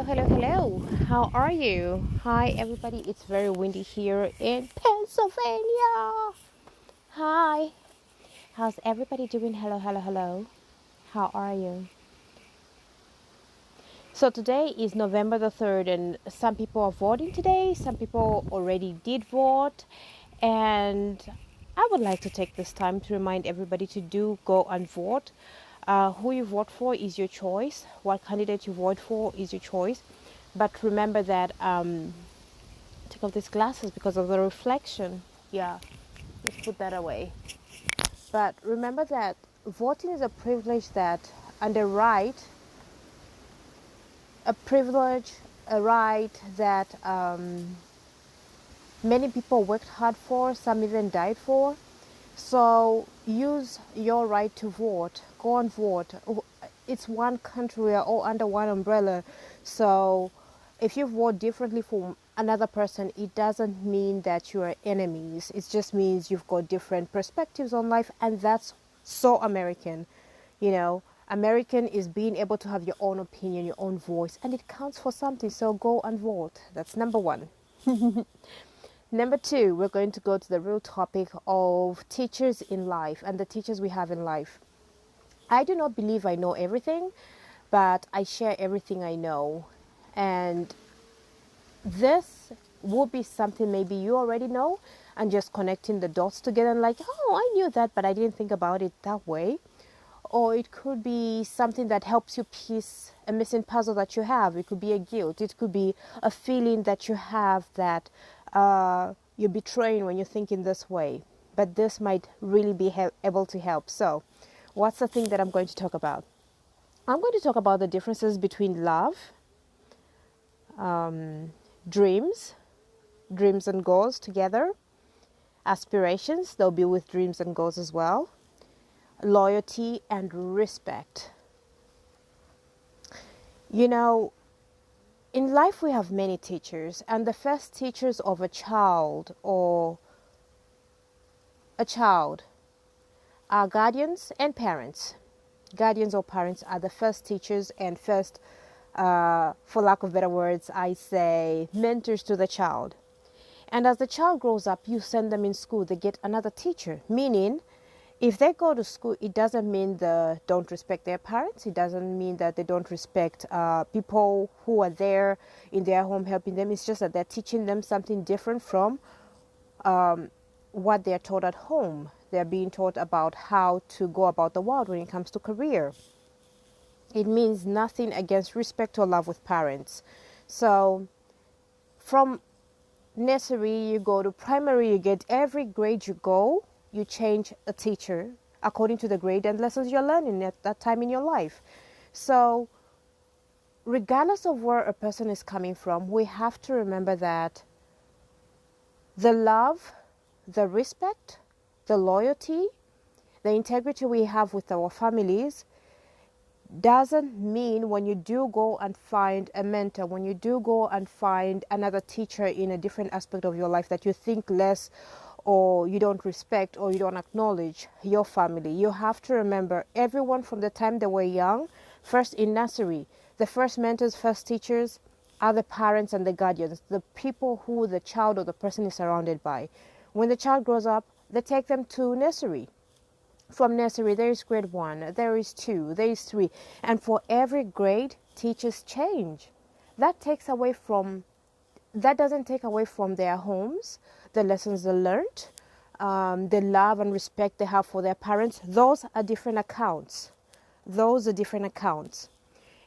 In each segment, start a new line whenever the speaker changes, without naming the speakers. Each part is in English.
hello, hello. How are you? Hi, everybody. It's very windy here in Pennsylvania. Hi. How's everybody doing? Hello, hello, hello. How are you? So, today is November the 3rd, and some people are voting today. Some people already did vote. And I would like to take this time to remind everybody to do go and vote. Who you vote for is your choice. What candidate you vote for is your choice. But remember that take off these glasses because of the reflection. Yeah, let's put that away. But remember that voting is a privilege that, and a privilege, a right that many people worked hard for, some even died for. So use your right to vote. Go and vote. It's one country. We are all under one umbrella. So if you vote differently from another person, it doesn't mean that you are enemies. It just means you've got different perspectives on life, and that's so American. You know, American is being able to have your own opinion, your own voice, and it counts for something. So go and vote. That's number one. Number two, we're going to go to the real topic of teachers in life and the teachers we have in life. I do not believe I know everything, but I share everything I know. And this will be something maybe you already know, and just connecting the dots together and like, oh, I knew that, but I didn't think about it that way. Or it could be something that helps you piece a missing puzzle that you have. It could be a guilt. It could be a feeling that you have that you're betraying when you think in this way. But this might really be able to help. So, what's the thing that I'm going to talk about? I'm going to talk about the differences between love, dreams, dreams and goals together, aspirations, they'll be with dreams and goals as well, loyalty and respect. You know, in life we have many teachers, and the first teachers of a child are guardians and parents. Guardians or parents are the first teachers and first, for lack of better words, I say mentors to the child. And as the child grows up, you send them in school, they get another teacher, meaning if they go to school, it doesn't mean they don't respect their parents. It doesn't mean that they don't respect people who are there in their home helping them. It's just that they're teaching them something different from what they're taught at home. They're being taught about how to go about the world when it comes to career. It means nothing against respect or love with parents. So from nursery, you go to primary, you get every grade you go, you change a teacher according to the grade and lessons you're learning at that time in your life. So regardless of where a person is coming from, we have to remember that the love, the respect, the loyalty, the integrity we have with our families doesn't mean when you do go and find a mentor, when you do go and find another teacher in a different aspect of your life, that you think less or you don't respect or you don't acknowledge your family. You have to remember everyone from the time they were young, first in nursery, the first mentors, first teachers are the parents and the guardians, the people who the child or the person is surrounded by. When the child grows up, they take them to nursery. From nursery, there is grade 1, there is 2, there is 3. And for every grade, teachers change. That doesn't take away from their homes, the lessons they learned, the love and respect they have for their parents. Those are different accounts.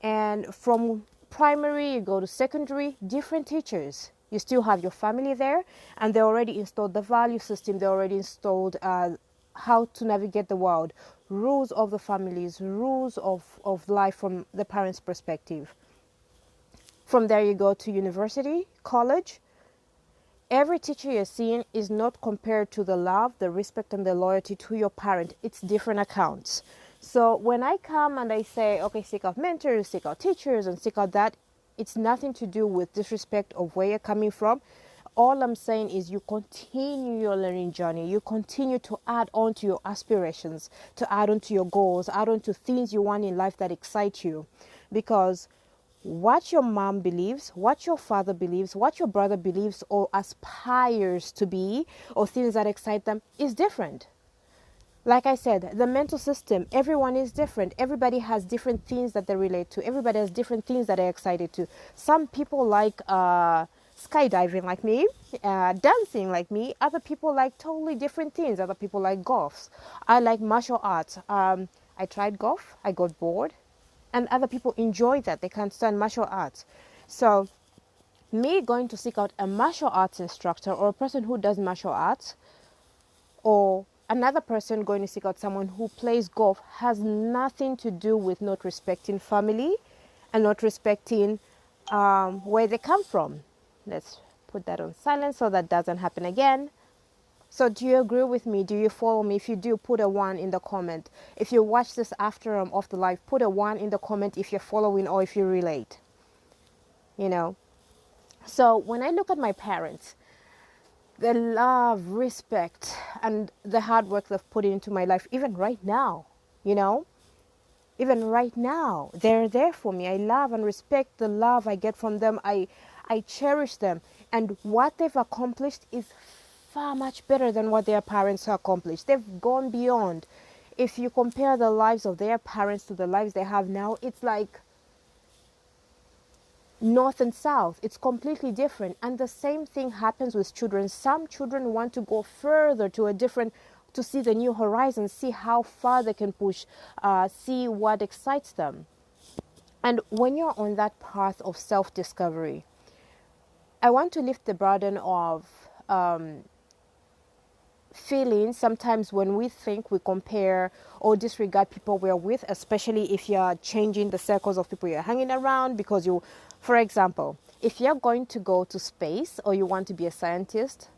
And from primary, you go to secondary, different teachers. You still have your family there, and they already installed the value system. They already installed how to navigate the world, rules of the families, rules of life from the parents' perspective. From there you go to university, college. Every teacher you're seeing is not compared to the love, the respect and the loyalty to your parent. It's different accounts. So when I come and I say, okay, seek out mentors, seek out teachers and seek out that, it's nothing to do with disrespect of where you're coming from. All I'm saying is you continue your learning journey. You continue to add on to your aspirations, to add on to your goals, add on to things you want in life that excite you. Because what your mom believes, what your father believes, what your brother believes or aspires to be, or things that excite them is different. Like I said, the mental system, everyone is different. Everybody has different things that they relate to. Everybody has different things that they're excited to. Some people like skydiving like me, dancing like me. Other people like totally different things. Other people like golf. I like martial arts. I tried golf. I got bored. And other people enjoy that. They can't stand martial arts. So me going to seek out a martial arts instructor or a person who does martial arts, or another person going to seek out someone who plays golf, has nothing to do with not respecting family and not respecting where they come from. Let's put that on silent so that doesn't happen again. So do you agree with me? Do you follow me? If you do, put a 1 in the comment. If you watch this after I'm off the live, put a 1 in the comment if you're following or if you relate. You know. So when I look at my parents, the love, respect, and the hard work they've put into my life, even right now, you know, even right now, they're there for me. I love and respect the love I get from them. I cherish them. And what they've accomplished is far much better than what their parents accomplished. They've gone beyond. If you compare the lives of their parents to the lives they have now, it's like north and south. It's completely different. And the same thing happens with children. Some children want to go further to see the new horizons, see how far they can push, see what excites them. And when you're on that path of self-discovery, I want to lift the burden of feelings. Sometimes when we think, we compare or disregard people we're with, especially if you're changing the circles of people you're hanging around, because for example, if you're going to go to space or you want to be a scientist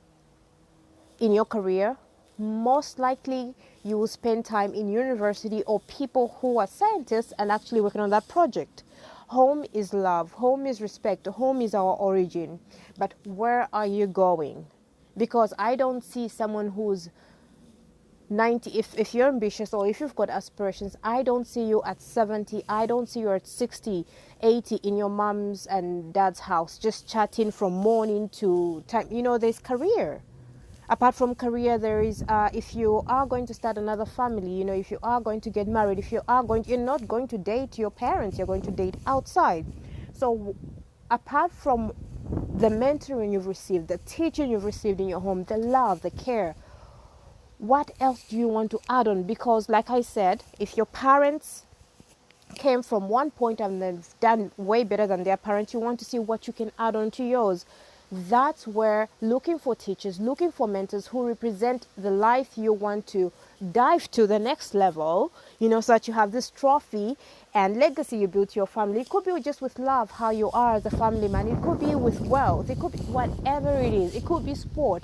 in your career, most likely you will spend time in university or people who are scientists and actually working on that project. Home is love, home is respect, home is our origin. But where are you going? Because I don't see someone who's 90, if you're ambitious or if you've got aspirations, I don't see you at 70, I don't see you at 60, 80 in your mom's and dad's house, just chatting from morning to time. You know, there's career. Apart from career, there is, if you are going to start another family, you know, if you are going to get married, you're not going to date your parents, you're going to date outside. So apart from the mentoring you've received, the teaching you've received in your home, the love, the care, what else do you want to add on? Because like I said, if your parents came from one point and they've done way better than their parents, you want to see what you can add on to yours. That's where looking for teachers, looking for mentors who represent the life you want to dive to the next level, you know, so that you have this trophy and legacy you built to your family. It could be just with love, how you are as a family man. It could be with wealth. It could be whatever it is. It could be sport.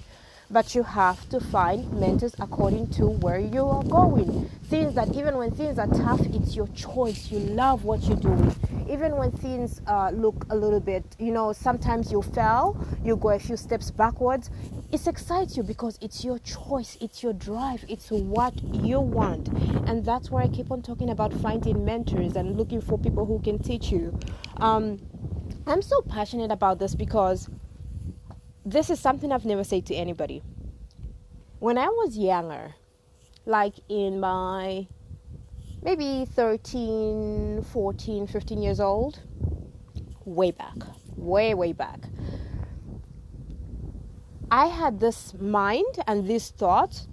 But you have to find mentors according to where you are going. Things that even when things are tough, it's your choice. You love what you're doing. Even when things look a little bit, you know, sometimes you fail, you go a few steps backwards. It excites you because it's your choice, it's your drive, it's what you want. And that's where I keep on talking about finding mentors and looking for people who can teach you. I'm so passionate about this because this is something I've never said to anybody. When I was younger, like in my maybe 13, 14, 15 years old, way back, way back, I had this mind and this thought.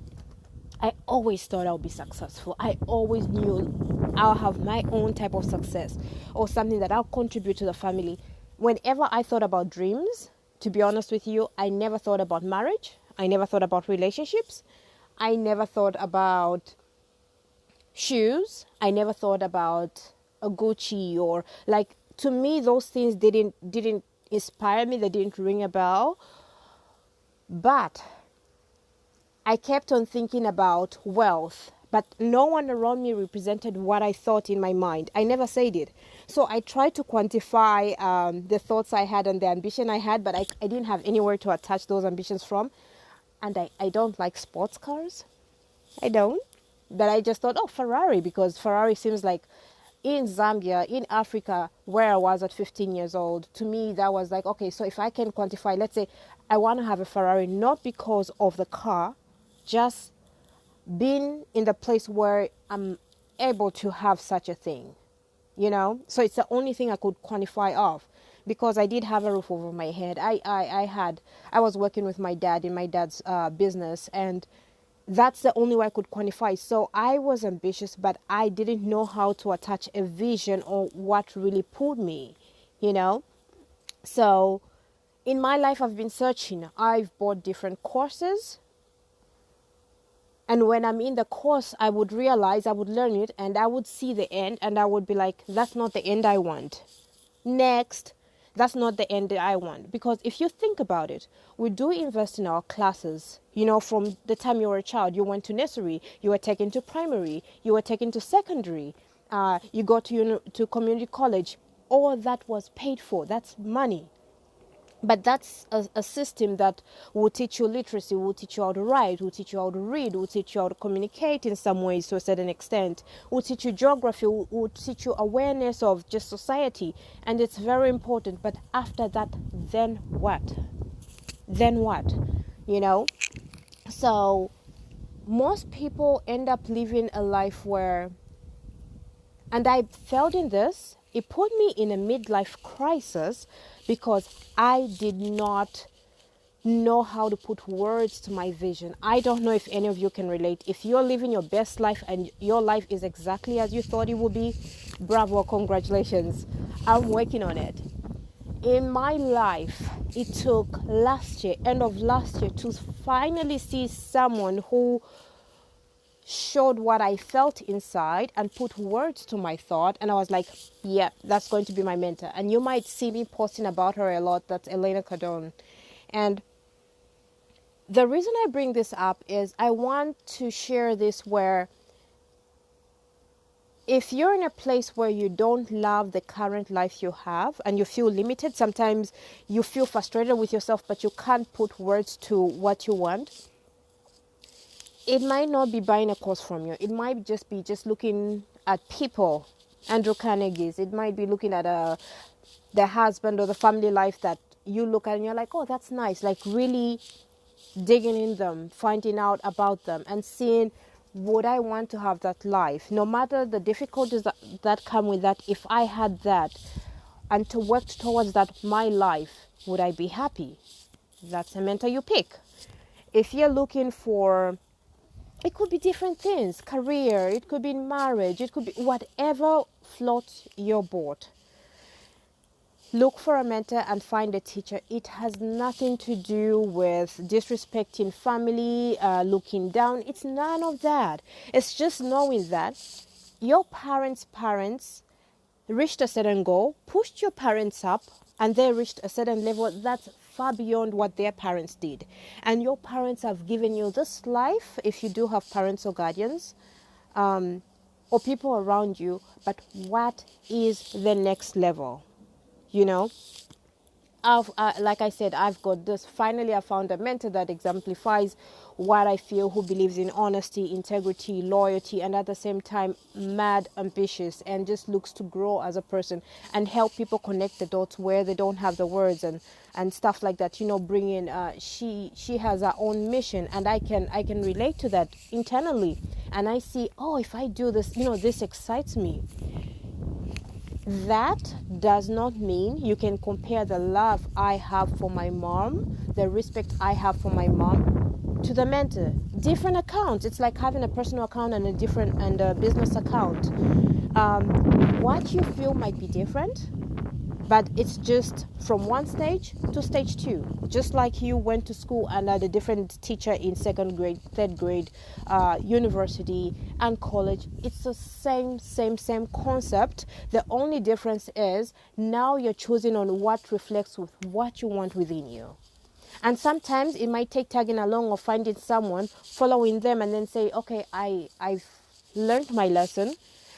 I always thought I'll be successful. I always knew I'll have my own type of success or something that I'll contribute to the family. Whenever I thought about dreams, to be honest with you, I never thought about marriage. I never thought about relationships. I never thought about shoes. I never thought about a Gucci or like, to me, those things didn't inspire me. They didn't ring a bell. But I kept on thinking about wealth, but no one around me represented what I thought in my mind. I never said it. So I tried to quantify the thoughts I had and the ambition I had, but I didn't have anywhere to attach those ambitions from. And I don't like sports cars. I don't. But I just thought, oh, Ferrari, because Ferrari seems like in Zambia, in Africa, where I was at 15 years old, to me, that was like, okay, so if I can quantify, let's say I want to have a Ferrari, not because of the car, just being in the place where I'm able to have such a thing, you know? So it's the only thing I could quantify of, because I did have a roof over my head. I was working with my dad in my dad's business, and that's the only way I could quantify. So I was ambitious, but I didn't know how to attach a vision or what really pulled me, you know? So in my life, I've been searching. I've bought different courses. And when I'm in the course, I would realize, I would learn it, and I would see the end, and I would be like, that's not the end I want. Next, that's not the end that I want. Because if you think about it, we do invest in our classes. You know, from the time you were a child, you went to nursery, you were taken to primary, you were taken to secondary, you go to community college. All that was paid for. That's money. But that's a system that will teach you literacy, will teach you how to write, will teach you how to read, will teach you how to communicate in some ways to a certain extent, will teach you geography, will teach you awareness of just society. And it's very important. But after that, then what? Then what? You know? So most people end up living a life where, and I felt in this, it put me in a midlife crisis because I did not know how to put words to my vision. I don't know if any of you can relate. If you're living your best life and your life is exactly as you thought it would be, bravo, congratulations. I'm working on it. In my life, it took last year, end of last year, to finally see someone who showed what I felt inside and put words to my thought, and I was like, yeah, that's going to be my mentor. And you might see me posting about her a lot. That's Elena Cardone. And the reason I bring this up is I want to share this, where if you're in a place where you don't love the current life you have and you feel limited, sometimes you feel frustrated with yourself, but you can't put words to what you want. It might not be buying a course from you. It might just be looking at people, Andrew Carnegie's. It might be looking at the husband or the family life that you look at and you're like, oh, that's nice. Like really digging in them, finding out about them and seeing, would I want to have that life? No matter the difficulties that come with that, if I had that and to work towards that, my life, would I be happy? That's a mentor you pick. If you're looking for, it could be different things, career, it could be marriage, it could be whatever floats your boat. Look for a mentor and find a teacher. It has nothing to do with disrespecting family, looking down. It's none of that. It's just knowing that your parents' reached a certain goal, pushed your parents up, and they reached a certain level that's far beyond what their parents did. And your parents have given you this life, if you do have parents or guardians, or people around you, but what is the next level? You know, like I said, I've got this. Finally, I found a mentor that exemplifies what I feel, who believes in honesty, integrity, loyalty, and at the same time, mad ambitious, and just looks to grow as a person and help people connect the dots where they don't have the words and stuff like that. You know, bring in. She has her own mission, and I can relate to that internally, and I see, oh, if I do this, you know, this excites me. That does not mean you can compare the love I have for my mom, the respect I have for my mom, to the mentor. Different accounts. It's like having a personal account and a business account. What you feel might be different, but it's just from one stage to stage 2. Just like you went to school and had a different teacher in second grade, third grade, university and college. It's the same concept. The only difference is now you're choosing on what reflects with what you want within you. And sometimes it might take tagging along or finding someone, following them, and then say, okay, I've learned my lesson.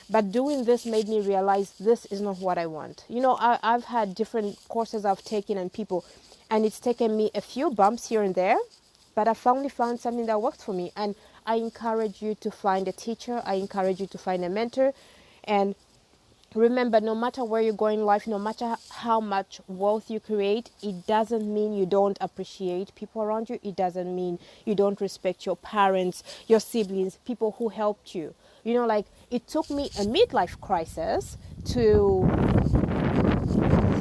But doing this made me realize this is not what I want. You know, I've had different courses I've taken and people, and it's taken me a few bumps here and there, but I finally found something that works for me. And I encourage you to find a teacher. I encourage you to find a mentor. And Remember, no matter where you go in life, no matter how much wealth you create, it doesn't mean you don't appreciate people around you. It doesn't mean you don't respect your parents, your siblings, people who helped you. You know, like, it took me a midlife crisis to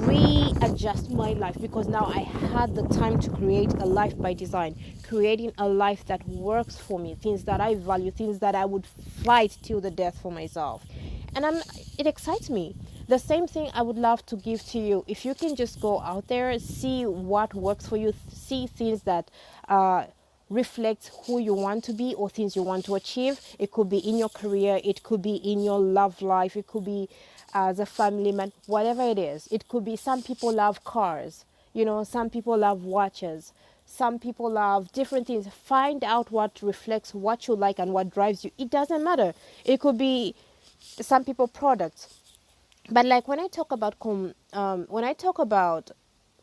readjust my life, because now I had the time to create a life by design, creating a life that works for me, things that I value, things that I would fight till the death for myself. And it excites me. The same thing I would love to give to you. If you can just go out there, see what works for you, see things that reflect who you want to be or things you want to achieve. It could be in your career, it could be in your love life, it could be as a family man, whatever it is. It could be, some people love cars, you know, some people love watches, some people love different things. Find out what reflects what you like and what drives you. It doesn't matter. It could be some people products. But like when I talk about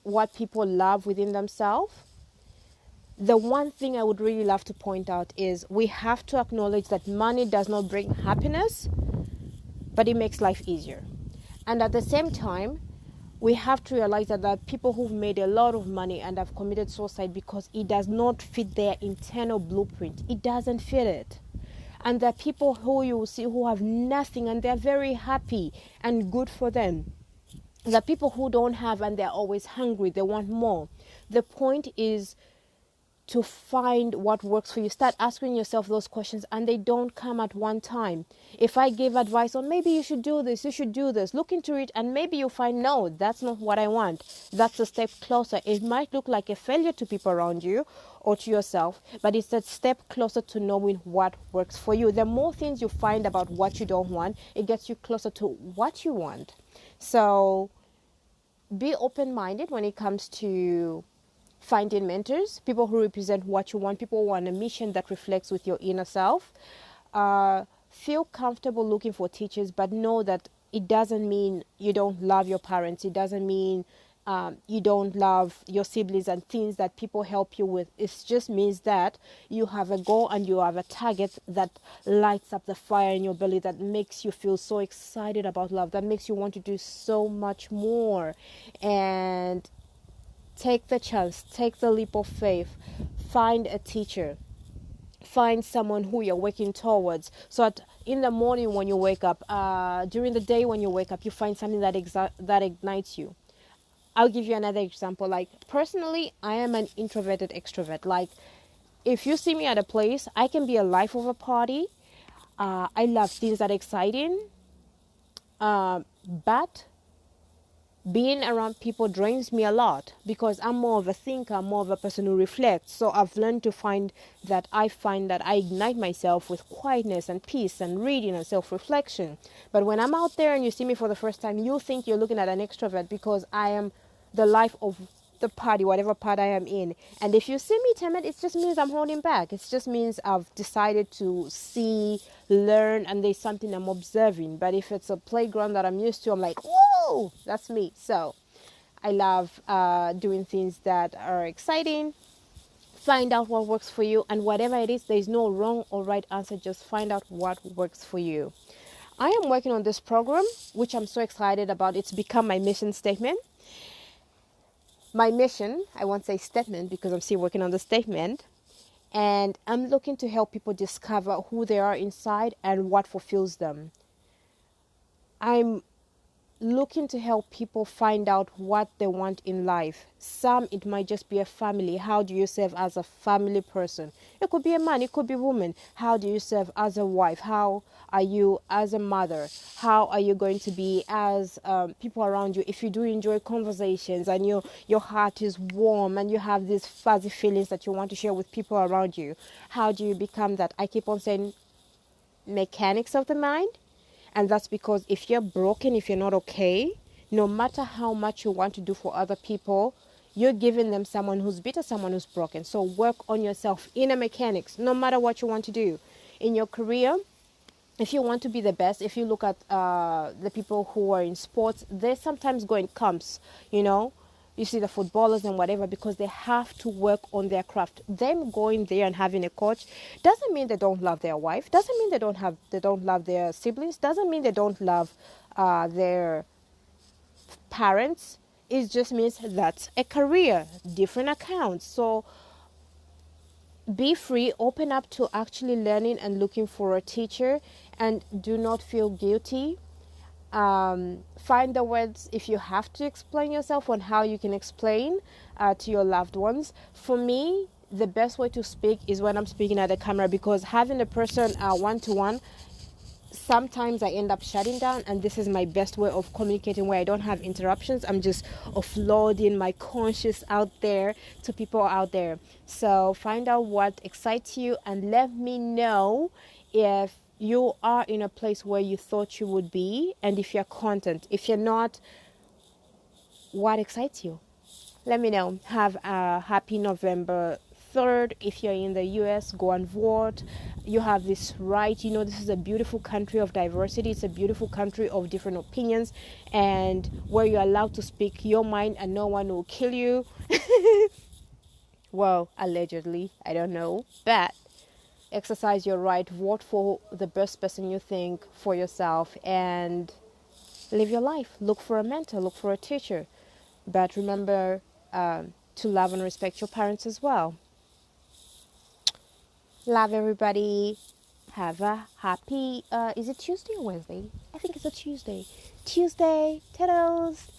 what people love within themselves, the one thing I would really love to point out is we have to acknowledge that money does not bring happiness, but it makes life easier. And at the same time, we have to realize that there are people who've made a lot of money and have committed suicide because it does not fit their internal blueprint. It doesn't fit it. And there are people who you will see who have nothing and they're very happy, and good for them. There are people who don't have and they're always hungry. They want more. The point is to find what works for you. Start asking yourself those questions, and they don't come at one time. If I give advice on maybe you should do this, look into it, and maybe you find, no, that's not what I want. That's a step closer. It might look like a failure to people around you or to yourself, but it's a step closer to knowing what works for you. The more things you find about what you don't want, it gets you closer to what you want. So be open-minded when it comes to finding mentors, people who represent what you want, people who are on a mission that reflects with your inner self. Feel comfortable looking for teachers, but know that it doesn't mean you don't love your parents. It doesn't mean you don't love your siblings and things that people help you with. It just means that you have a goal and you have a target that lights up the fire in your belly, that makes you feel so excited about love, that makes you want to do so much more. And take the chance, take the leap of faith, find a teacher, find someone who you're working towards, so that in the morning when you wake up, during the day when you wake up, you find something that ignites you. I'll give you another example. Like, personally, I am an introverted extrovert. Like, if you see me at a place, I can be a life of a party. I love things that are exciting, but being around people drains me a lot, because I'm more of a thinker, I'm more of a person who reflects. So I've learned to find that I ignite myself with quietness and peace and reading and self-reflection. But when I'm out there and you see me for the first time, you'll think you're looking at an extrovert, because I am the life of the party, whatever part I am in. And if you see me timid, it just means I'm holding back. It just means I've decided to see, learn, and there's something I'm observing. But if it's a playground that I'm used to, I'm like, whoa, that's me. So I love doing things that are exciting. Find out what works for you, and whatever it is, there's no wrong or right answer. Just find out what works for you. I am working on this program, which I'm so excited about. It's become my mission statement. My mission, I won't say statement because I'm still working on the statement, and I'm looking to help people discover who they are inside and what fulfills them. I'm looking to help people find out what they want in life. Some, it might just be a family. How do you serve as a family person? It could be a man, it could be a woman. How do you serve as a wife? How are you as a mother? How are you going to be as people around you? If you do enjoy conversations and your heart is warm and you have these fuzzy feelings that you want to share with people around you, how do you become that? I keep on saying mechanics of the mind. And that's because if you're broken, if you're not okay, no matter how much you want to do for other people, you're giving them someone who's bitter, someone who's broken. So work on yourself, inner mechanics, no matter what you want to do. In your career, if you want to be the best, if you look at the people who are in sports, they sometimes go in camps, you know. You see the footballers and whatever, because they have to work on their craft. Them going there and having a coach doesn't mean they don't love their wife, doesn't mean they don't love their siblings, doesn't mean they don't love their parents, it just means that's a career, different accounts. So be free, open up to actually learning and looking for a teacher, and do not feel guilty. Find the words if you have to explain yourself on how you can explain to your loved ones. For me, the best way to speak is when I'm speaking at the camera, because having a person one-to-one, sometimes I end up shutting down, and this is my best way of communicating where I don't have interruptions. I'm just offloading my conscious out there to people out there. So find out what excites you and let me know if you are in a place where you thought you would be, and if you're content. If you're not, what excites you? Let me know. Have a happy November 3rd. If you're in the US, go and vote. You have this right. You know, this is a beautiful country of diversity. It's a beautiful country of different opinions, and where you're allowed to speak your mind and no one will kill you. Well, allegedly, I don't know. But exercise your right. Vote for the best person you think for yourself, and live your life. Look for a mentor. Look for a teacher. But remember to love and respect your parents as well. Love everybody. Have a happy, is it Tuesday or Wednesday? I think it's a Tuesday. Tuesday, toodles.